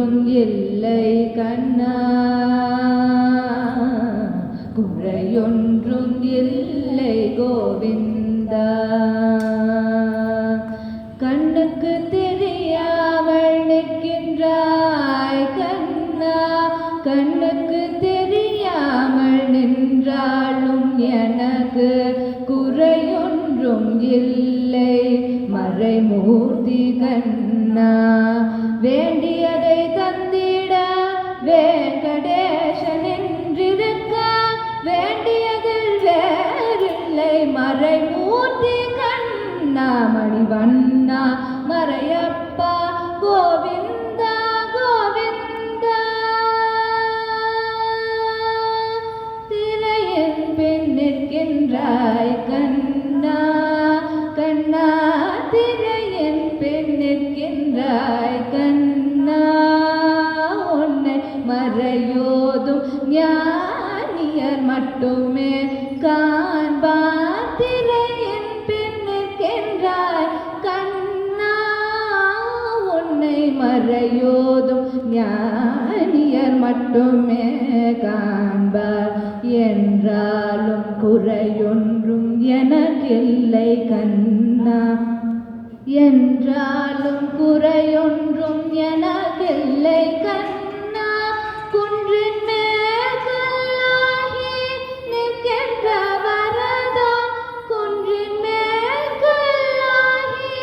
குறையொன்றும் இல்லை கண்ணா, குறையொன்றும் இல்லை கோவிந்தா. கண்ணுக்கு தெரியாமல் நிற்கின்றாய் கண்ணா, கண்ணுக்கு தெரியாமல் நின்றாலும் எனக்கு குறையொன்றும் இல்லை மறைமூர்த்தி கண்ணா. வேண்டியதை தந்திட வெங்கடேசன் என்றிருக்க, வேண்டியதில் வேறில்லை மறைமூர்த்தி கண்ணா. மணிவண்ணா மறையப்பா கோவிந்தா கோவிந்தா. திரையின் பின் நிற்கின்றாய் கண்ணா கண்ணா, திரையின் பின் நிற்கின்றாய் கண்ணா. உன்னை மறையோதும் ஞானியர் மட்டுமே காண்பார். திரையின் பின் நிற்கின்றாய் கண்ணா, உன்னை மறையோதும் ஞானியர் மட்டுமே காண்பார். என்றாலும் குறையொன்றும் எனக்கில்லை கண்ணா, என்றாலும் குறையொன்றும் எனக்கில்லை கண்ணா. குன்றின் மேல் கல்லாகி நிற்கின்ற வரதா, குன்றின் மேல் கல்லாகி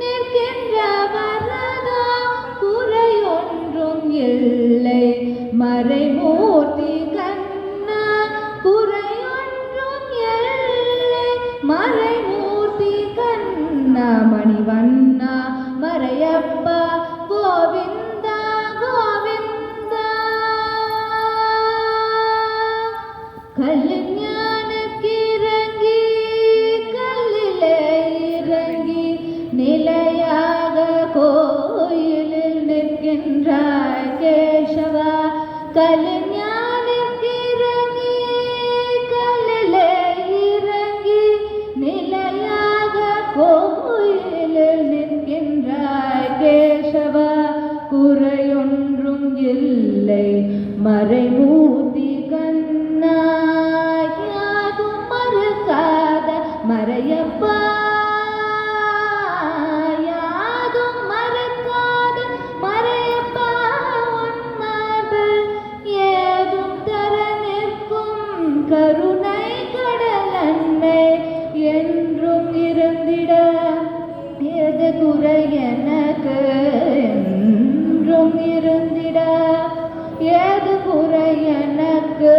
நிற்கின்ற வரதா. குறையொன்றும் இல்லை மறைமூர்த்தி கண்ணா, குறையொன்றும் இல்லை மறைமூர்த்தி கண்ணா. மணிவண்ணா மறையப்பா கோவிந்தா கோவிந்தா. கல்யாணுக்கு இறங்கி கல்லிலே இறங்கி நிலையாக கோயிலில் நிற்கின்றாய் கேசவா. கல்யாணுக்கு இறங்கி கல்லிலே இறங்கி நிலையாக கோயிலில் நிற்கின்றாய் கேசவா. குறையொன்றும் இல்லை மறைமூர்த்தி கண்ணா. யாதும் மறுக்காத மறையப்பா, யாதும் மறுக்காத மறையப்பா. உன்மார்பில் ஏதும் தர நிற்கும் கருணை கடல் அன்னை என்றும் இருந்திட. எது குறை எனக்கு என்றும் இருந்திட, ஏது குறை எனக்கு